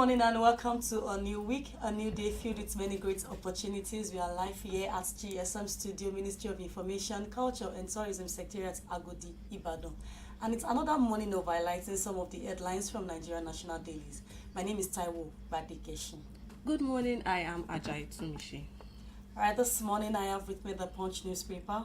morning and welcome to a new week, a new day filled with many great opportunities. We are live here at GSM Studio, Ministry of Information, Culture and Tourism Secretariat, Agodi, Ibadan. And it's another morning of highlighting some of the headlines from Nigerian national dailies. My name is Taiwo Badikeshi. Good morning, I am Ajay Tumishi. Alright, this morning I have with me the Punch newspaper.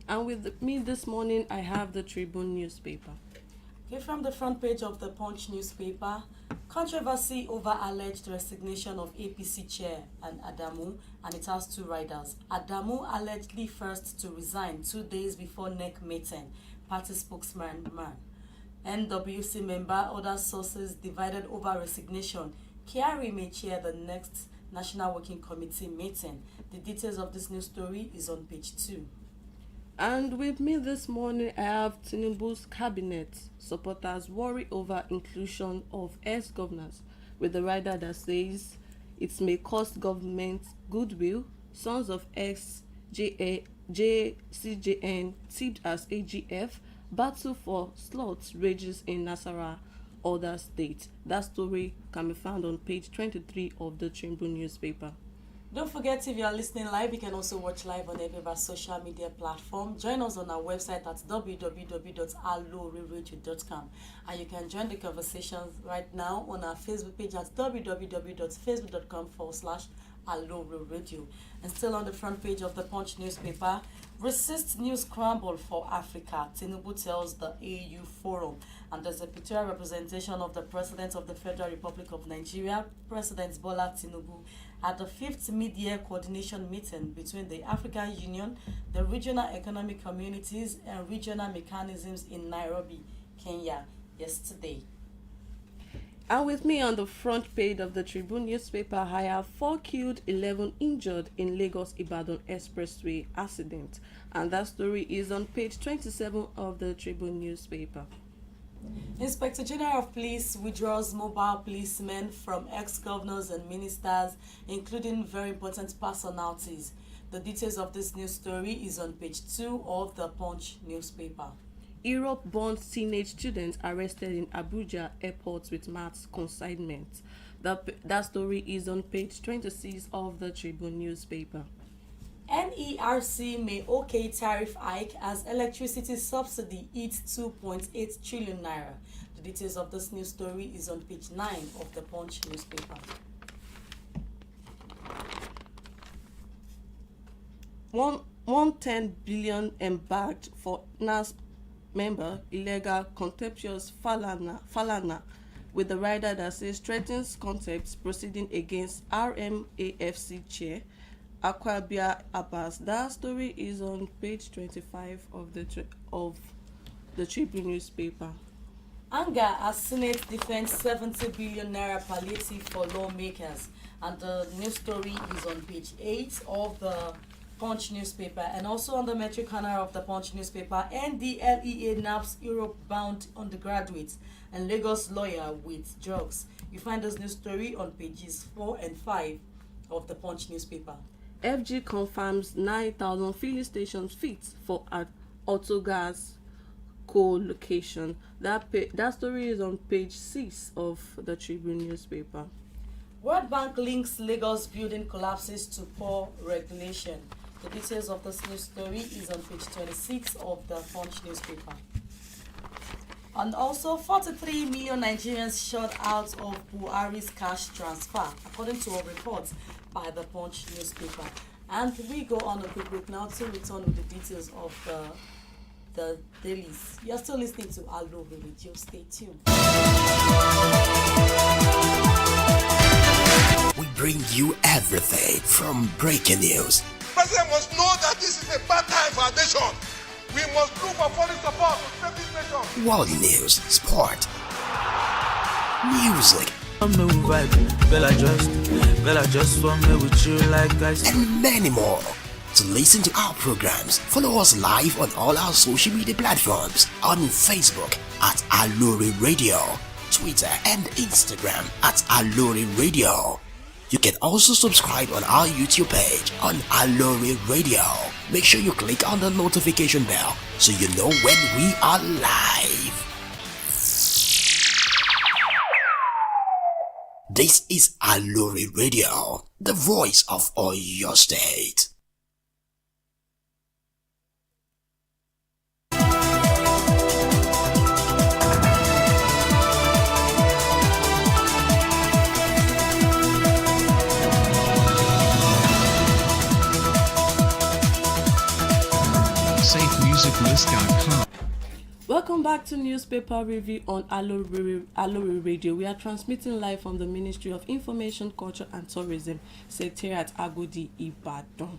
And with me this morning, I have the Tribune newspaper. Okay, from the front page of the Punch newspaper, controversy over alleged resignation of APC chair and Adamu, and it has two riders. Adamu allegedly first to resign 2 days before NEC meeting, party spokesman man. NWC member, other sources divided over resignation. Kyari may chair the next National Working Committee meeting. The details of this news story is on page 2. And with me this morning, I have Tinubu's cabinet supporters worry over inclusion of ex-governors, with the rider that says it may cost government goodwill. Sons of ex-JCJN tipped as AGF, battle for slots rages in Nasarawa, other states. That story can be found on page 23 of the Tribune newspaper. Don't forget, if you are listening live, you can also watch live on every of our social media platform. Join us on our website at www.alooreradio.com, and you can join the conversation right now on our Facebook page at www.facebook.com/AlooreRadio. And still on the front page of the Punch newspaper, resist new scramble for Africa, Tinubu tells the AU Forum. And there's a pictorial representation of the President of the Federal Republic of Nigeria, President Bola Tinubu, at the 5th mid-year coordination meeting between the African Union, the regional economic communities, and regional mechanisms in Nairobi, Kenya, yesterday. And with me on the front page of the Tribune newspaper, I have 4 killed, 11 injured in Lagos-Ibadan Expressway accident. And that story is on page 27 of the Tribune newspaper. Inspector General of Police withdraws mobile policemen from ex-governors and ministers, including very important personalities. The details of this news story is on page 2 of the Punch newspaper. Europe-born teenage students arrested in Abuja airport with mass consignment. That story is on page 26 of the Tribune newspaper. NERC may okay tariff hike as electricity subsidy hits 2.8 trillion naira. The details of this news story is on page 9 of the Punch newspaper. 110 billion embarked for NAS member illegal contemptuous Falana, with the rider that says threatens contempt proceeding against RMAFC chair Akwabia Abbas. That story is on page 25 of the Tribune newspaper. Anger as Senate defends 70 billion naira palliative for lawmakers, and the news story is on page 8 of the Punch newspaper. And also on the metric corner of the Punch newspaper, NDLEA naps Europe-bound undergraduates and Lagos lawyer with drugs. You find this news story on pages 4 and 5 of the Punch newspaper. FG confirms 9,000 filling stations fit for autogas co-location. That story is on page 6 of the Tribune newspaper. World Bank links Lagos building collapses to poor regulation. The details of this news story is on page 26 of the Punch newspaper. And also, 43 million Nigerians shut out of Buhari's cash transfer, according to a report by the Punch newspaper. And we go on a quick break now to return with the details of the dailies. You're still listening to Aloore Radio. Stay tuned. We bring you everything from breaking news. The president must know that this is a bad time for our nation. We must look for foreign support to save this nation. World news, sport, music, Bella just want me with you like guys, and many more. To listen to our programs, follow us live on all our social media platforms on Facebook at Aloore Radio, Twitter and Instagram at Aloore Radio. You can also subscribe on our YouTube page on Aloore Radio. Make sure you click on the notification bell so you know when we are live. This is Aloore Radio, the voice of Oyo State. SafeMusicList.com. Welcome back to Newspaper Review on Aloore Radio. We are transmitting live from the Ministry of Information, Culture and Tourism, Secretariat Agodi, Ibadan.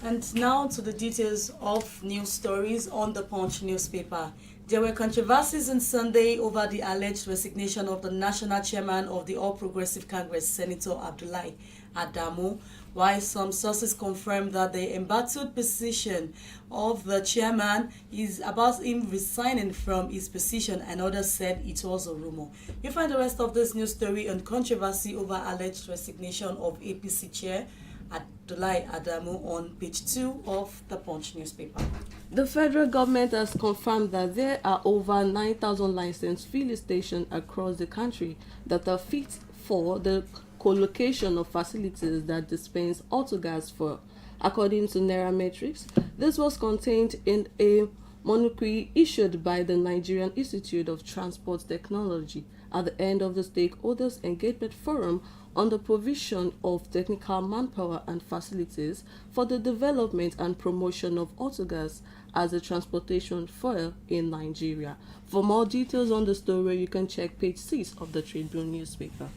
And now to the details of news stories on the Punch newspaper. There were controversies on Sunday over the alleged resignation of the national chairman of the All Progressive Congress, Senator Abdullahi Adamu, while some sources confirmed that the embattled position of the chairman is about him resigning from his position, and others said it was a rumor. You find the rest of this news story on controversy over alleged resignation of APC chair Abdullahi Adamu on page 2 of the Punch newspaper. The federal government has confirmed that there are over 9,000 licensed filling stations across the country that are fit for the co-location of facilities that dispense autogas for. According to Nairametrics, this was contained in a monograph issued by the Nigerian Institute of Transport Technology at the end of the Stakeholders Engagement Forum on the provision of technical manpower and facilities for the development and promotion of autogas as a transportation fuel in Nigeria. For more details on the story, you can check page 6 of the Tribune newspaper.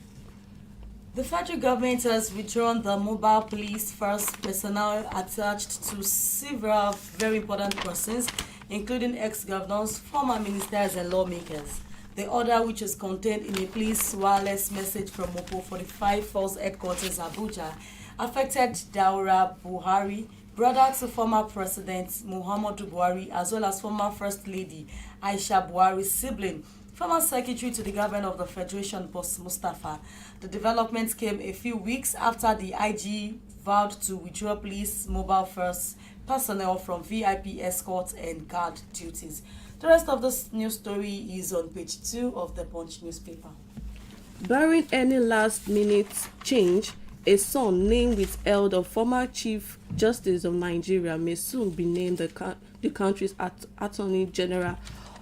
The federal government has withdrawn the mobile police force personnel attached to several very important persons, including ex-governors, former ministers, and lawmakers. The order, which is contained in a police wireless message from Mopo 45 Force Headquarters, Abuja, affected Daura Buhari, brother to former President Muhammadu Buhari, as well as former First Lady Aisha Buhari's sibling, former Secretary to the Government of the Federation, Boss Mustafa. The development came a few weeks after the IG vowed to withdraw police mobile force personnel from VIP escort and guard duties. The rest of this news story is on page 2 of the Punch newspaper. Barring any last-minute change, a son named with elder former Chief Justice of Nigeria may soon be named the country's Attorney General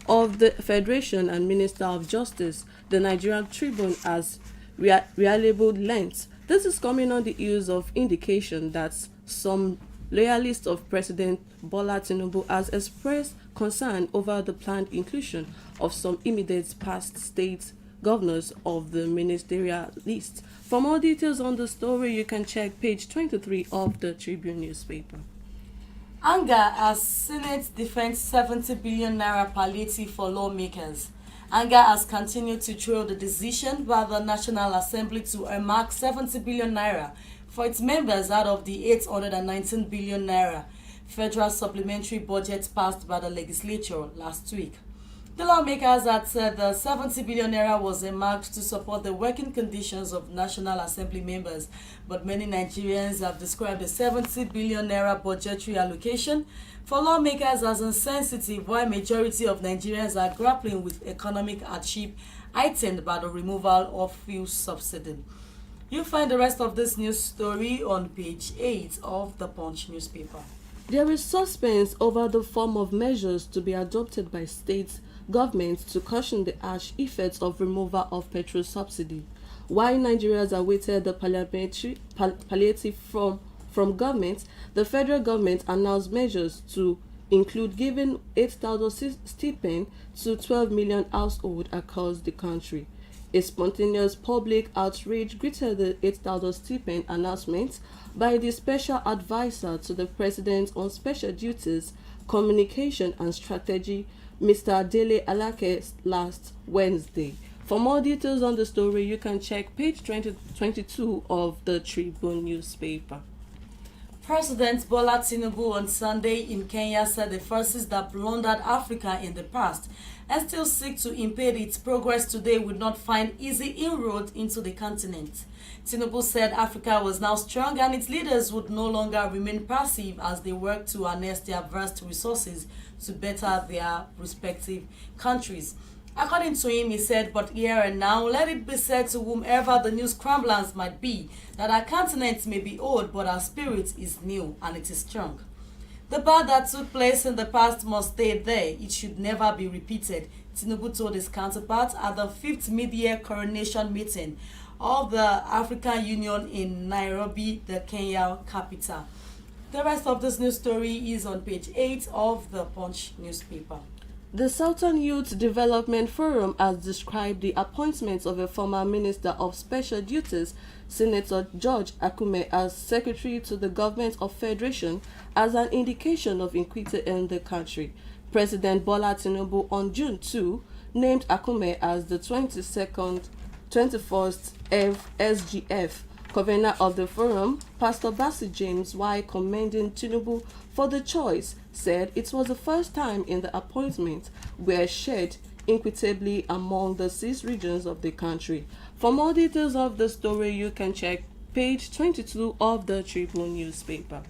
of the Federation and Minister of Justice, the Nigerian Tribune has reliable length. This is coming on the heels of indication that some loyalists of President Bola Tinubu has expressed concern over the planned inclusion of some immediate past state governors of the ministerial list. For more details on the story, you can check page 23 of the Tribune newspaper. Anger as Senate defends 70 billion naira palliative for lawmakers. Anger has continued to trail the decision by the National Assembly to earmark 70 billion naira for its members out of the 819 billion naira federal supplementary budget passed by the legislature last week. The lawmakers had said the 70 billion naira was earmarked to support the working conditions of National Assembly members, but many Nigerians have described the 70 billion naira budgetary allocation for lawmakers as insensitive, while majority of Nigerians are grappling with economic hardship heightened by the removal of fuel subsidy. You'll find the rest of this news story on page 8 of the Punch newspaper. There is suspense over the form of measures to be adopted by state governments to cushion the harsh effects of removal of petrol subsidy. While Nigerians awaited the palliative from government, the federal government announced measures to include giving 8,000 stipend to 12 million households across the country. A spontaneous public outrage greeted the 8,000 stipend announcement by the special advisor to the president on special duties, communication and strategy, Mr. Dele Alake, last Wednesday. For more details on the story, you can check page 22 of the Tribune newspaper. President Bola Tinubu on Sunday in Kenya said the forces that plundered Africa in the past and still seek to impede its progress today would not find easy inroad into the continent. Tinubu said Africa was now strong and its leaders would no longer remain passive as they work to harness their vast resources to better their respective countries. According to him, he said, but here and now, let it be said to whomever the new scramblers might be, that our continent may be old, but our spirit is new, and it is strong. The bad that took place in the past must stay there. It should never be repeated, Tinubu told his counterpart at the 5th mid-year coronation meeting of the African Union in Nairobi, the Kenya capital. The rest of this news story is on page 8 of the Punch newspaper. The Southern Youth Development Forum has described the appointment of a former Minister of Special Duties, Senator George Akume, as Secretary to the Government of Federation as an indication of equity in the country. President Bola Tinubu on June 2 named Akume as the 21st SGF convener of the forum. Pastor Bassey James, while commending Tinubu for the choice, said it was the first time in the appointment were shared equitably among the 6 regions of the country. For more details of the story, you can check page 22 of the Tribune newspaper.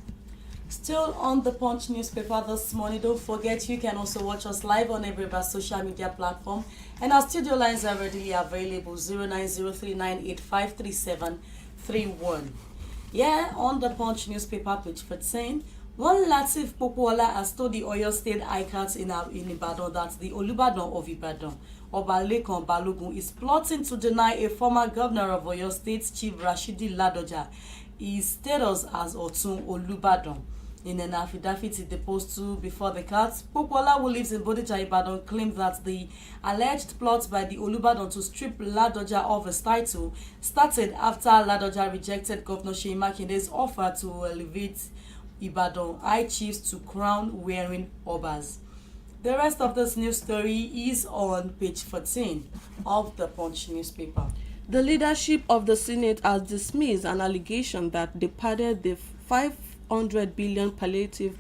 Still on the Punch newspaper this morning, don't forget you can also watch us live on every of our social media platform, and our studio lines are readily available 0903985331. Yeah, on the Punch newspaper page 14, one Latif Popola has told the Oyo State High Court in Ibadan that the Olubadan of Ibadan, Obalekan Balogun, is plotting to deny a former governor of Oyo State, Chief Rashidi Ladoja, his status as Otun Olubadan. In an affidavit he deposed to before the court, Popola, who lives in Bodija, Ibadan, claimed that the alleged plot by the Olubadan to strip Ladoja of his title started after Ladoja rejected Governor Seyi Makinde's offer to elevate Ibadan high chiefs to crown-wearing obas. The rest of this news story is on page 14 of the Punch newspaper. The leadership of the Senate has dismissed an allegation that they padded the 500 billion palliative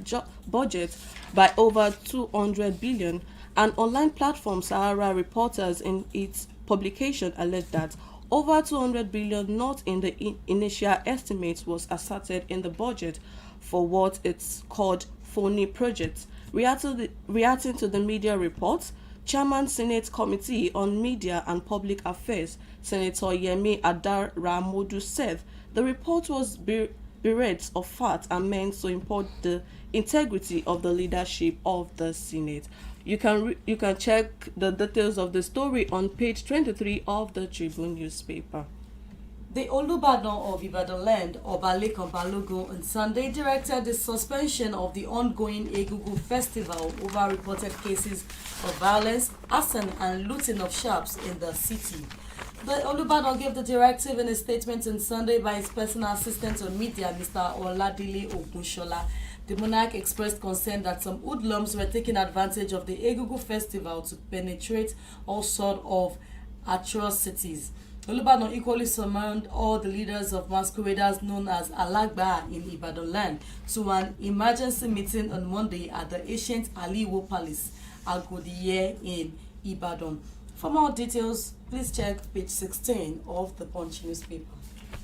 budget by over 200 billion. An online platform, Sahara Reporters, in its publication alleged that over 200 billion not in the initial estimates was asserted in the budget for what it's called phony projects. Reacting to the media reports, Chairman Senate Committee on Media and Public Affairs, Senator Yemi Adar Ramodu, said the report was bereft of fact and meant to import the integrity of the leadership of the Senate. You can check the details of the story on page 23 of the Tribune newspaper. The Olubadan of Ibadan land, Obalekan Balogun, on Sunday directed the suspension of the ongoing Egungun festival over reported cases of violence, arson and looting of shops in the city. The Olubadan gave the directive in a statement on Sunday by his personal assistant on media, Mr. Oladile Ogunshola. The monarch expressed concern that some hoodlums were taking advantage of the Egungun festival to penetrate all sorts of atrocities. Olubadan equally summoned all the leaders of masqueraders known as Alagba in Ibadan land to an emergency meeting on Monday at the ancient Aliwo Palace, Agodiye in Ibadan. For more details, please check page 16 of the Punch newspaper.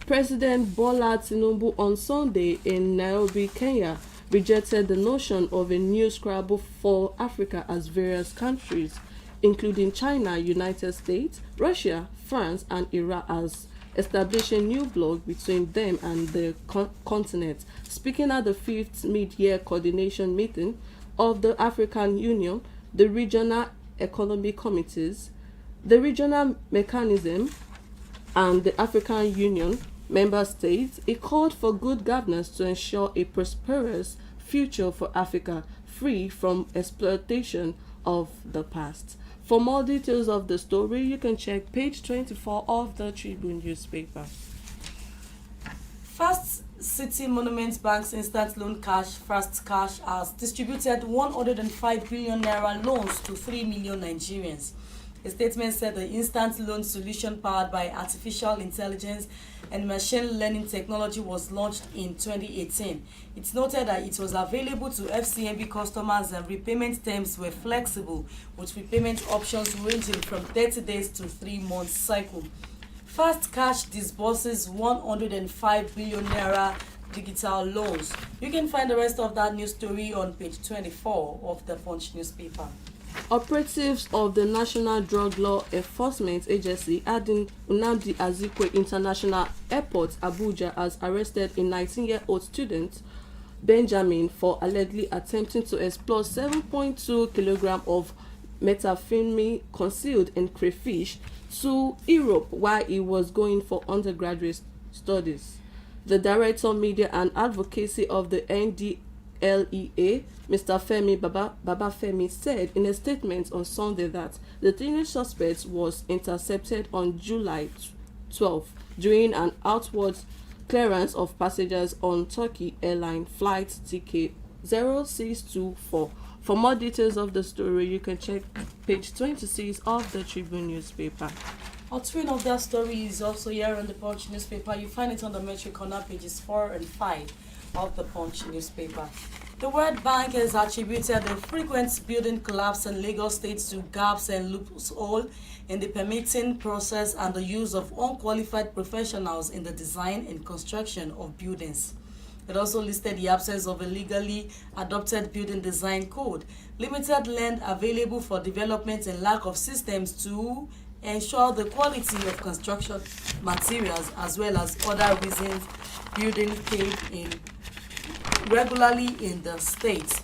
President Bola Tinubu on Sunday in Nairobi, Kenya, rejected the notion of a new Scrabble for Africa as various countries, including China, United States, Russia, France, and Iran, as establishing new bloc between them and the continent. Speaking at the 5th mid-year coordination meeting of the African Union, the regional economic committees, the regional mechanism, and the African Union member states, it called for good governance to ensure a prosperous future for Africa, free from exploitation of the past. For more details of the story, you can check page 24 of the Tribune newspaper. First City Monument Bank's Instant Loan Cash, Fast Cash, has distributed 105 billion naira loans to 3 million Nigerians. A statement said the instant loan solution powered by artificial intelligence and machine learning technology was launched in 2018. It noted that it was available to FCMB customers and repayment terms were flexible, with repayment options ranging from 30 days to 3 months cycle. Fast Cash disburses 105 billion naira digital loans. You can find the rest of that news story on page 24 of the Punch newspaper. Operatives of the National Drug Law Enforcement Agency at the Nnamdi Azikiwe International Airport, Abuja, has arrested a 19-year-old student, Benjamin, for allegedly attempting to explore 7.2 kilograms of methamphetamine concealed in crayfish to Europe while he was going for undergraduate studies. The Director Media and Advocacy of the NDLEA, Mr. Femi Babafemi, said in a statement on Sunday that the teenage suspect was intercepted on July 12 during an outward clearance of passengers on Turkey Airline flight TK0624. For more details of the story, you can check page 26 of the Tribune newspaper. A twin of that story is also here on the Punch newspaper. You find it on the Metro corner pages 4 and 5 of the Punch newspaper. The World Bank has attributed the frequent building collapse in Lagos State to gaps and loopholes in the permitting process and the use of unqualified professionals in the design and construction of buildings. It also listed the absence of a legally adopted building design code, limited land available for development, and lack of systems to ensure the quality of construction materials, as well as other reasons building paid in regularly in the state.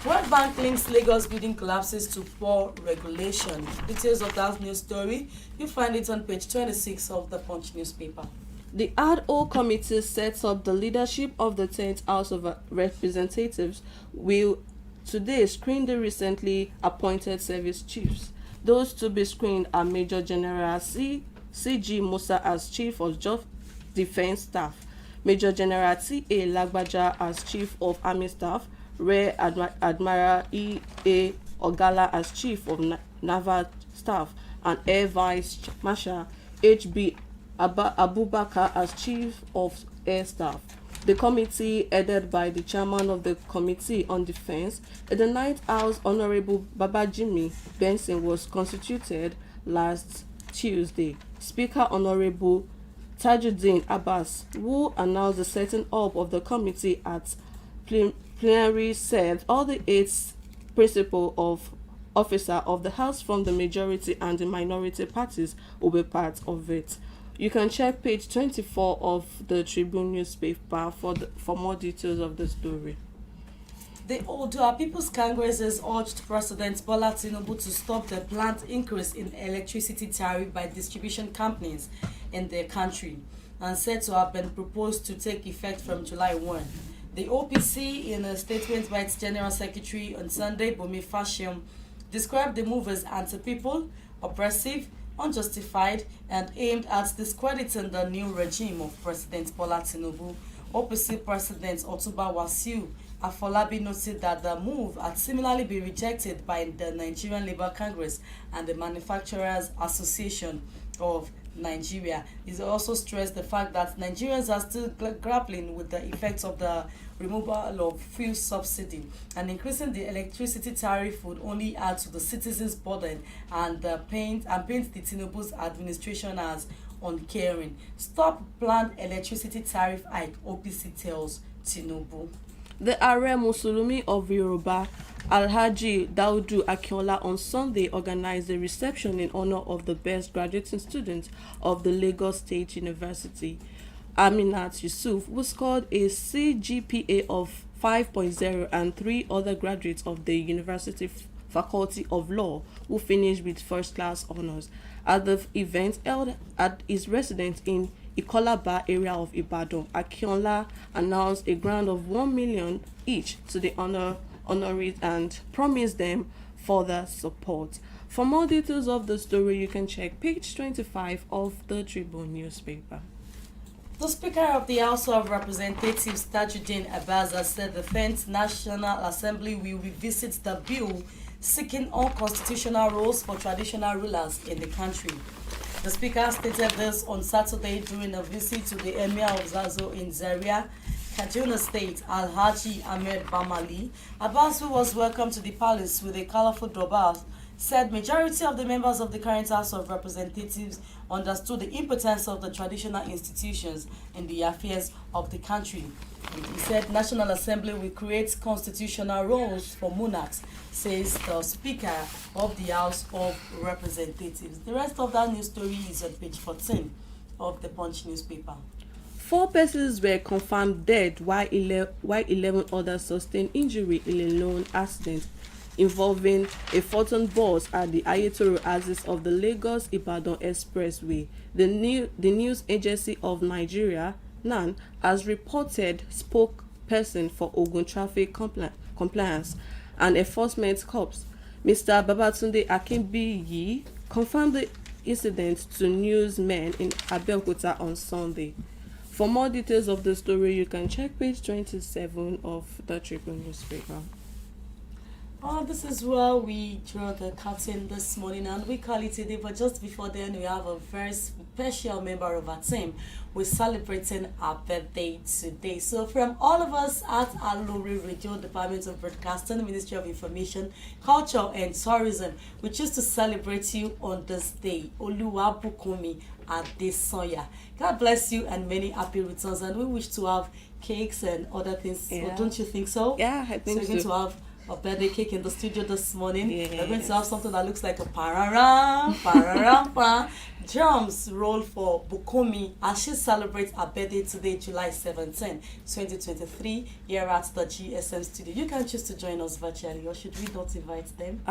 World Bank links Lagos building collapses to poor regulation. Details of that news story, you find it on page 26 of the Punch newspaper. The ad hoc committee sets up the leadership of the 10th House of Representatives will today screen the recently appointed service chiefs. Those to be screened are Major General C.G. Musa as Chief of Defense Staff, Major General T.A. Lagbaja as Chief of Army Staff, Rear Admiral E.A. Ogala as Chief of Naval Staff, and Air Vice Marshal H.B. Abubakar as Chief of Air Staff. The committee, headed by the chairman of the Committee on Defense, at the 9th House, Honorable Babajimi Benson, was constituted last Tuesday. Speaker Honorable Tajuddin Abbas, who announced the setting up of the committee at plenary, said all the 8 principal officers of the House from the majority and the minority parties will be part of it. You can check page 24 of the Tribune newspaper for more details of the story. The Odua People's Congress has urged President Bola Tinubu to stop the planned increase in electricity tariff by distribution companies in the country, and said to have been proposed to take effect from July 1. The OPC, in a statement by its General Secretary on Sunday, Bumi Fashion, described the move as anti-people, oppressive, unjustified, and aimed at discrediting the new regime of President Bola Tinubu. OPC President Otuba Wasiu Afolabi noted that the move had similarly been rejected by the Nigerian Labour Congress and the Manufacturers Association of Nigeria. He also stressed the fact that Nigerians are still grappling with the effects of the removal of fuel subsidy, and increasing the electricity tariff would only add to the citizens' burden and paint the Tinubu's administration as uncaring. Stop planned electricity tariff hike, OPC tells Tinubu. The Are Musulumi of Yoruba, Alhaji Daudu Akinola, on Sunday organized a reception in honor of the best graduating student of the Lagos State University, Aminat Yusuf, who scored a CGPA of 5.0, and 3 other graduates of the University Faculty of Law who finished with first-class honors. At the event held at his residence in Ikolaba area of Ibadan, Akinola announced a grant of 1 million each to the honorees and promised them further support. For more details of the story, you can check page 25 of the Tribune newspaper. The Speaker of the House of Representatives, Tajuddin Abbas, has said the 10th National Assembly will revisit the bill seeking unconstitutional rules for traditional rulers in the country. The Speaker stated this on Saturday during a visit to the Emir of Zazo in Zaria, Kaduna State, Alhaji Ahmed Bamali. Abbas, who was welcomed to the palace with a colorful durbar said majority of the members of the current House of Representatives understood the importance of the traditional institutions in the affairs of the country. And he said National Assembly will create constitutional roles for monarchs, says the Speaker of the House of Representatives. The rest of that news story is on page 14 of the Punch newspaper. 4 persons were confirmed dead while 11 others sustained injury in a lone accident involving a photon bus at the Ayetoro axis of the Lagos-Ibadan Expressway. The news agency of Nigeria, NAN, has reported spokesperson for Ogun Traffic Compliance and Enforcement Corps, Mr. Babatunde Akinbiyi, confirmed the incident to newsmen in Abeokuta on Sunday. For more details of the story, you can check page 27 of the Tribune newspaper. Oh, this is where we draw the curtain this morning, and we call it a day. But just before then, we have a very special member of our team. We're celebrating our birthday today. So from all of us at Aloore Radio, Department of Broadcasting, Ministry of Information, Culture and Tourism, we choose to celebrate you on this day. Oluwabukumi Adesoya. God bless you and many happy returns. And we wish to have cakes and other things. Yeah. So don't you think so? Yeah, I think so. We're going to have a birthday cake in the studio this morning. Yes. We're going to have something that looks like a pararam, pararam, pa. Drums roll for Bukomi as she celebrates her birthday today, July 17, 2023, here at the GSM studio. You can choose to join us virtually, or should we not invite them?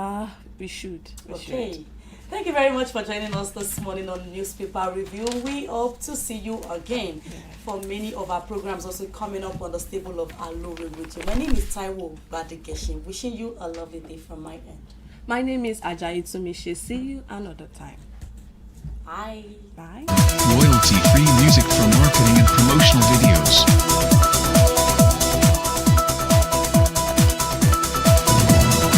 We should. Okay. Thank you very much for joining us this morning on Newspaper Review. We hope to see you again for many of our programs also coming up on the stable of Aloore Radio. My name is Taiwo Badegeshin. Wishing you a lovely day from my end. My name is Ajayi Tumishe. See you another time. Bye. Bye. Royalty-free music from marketing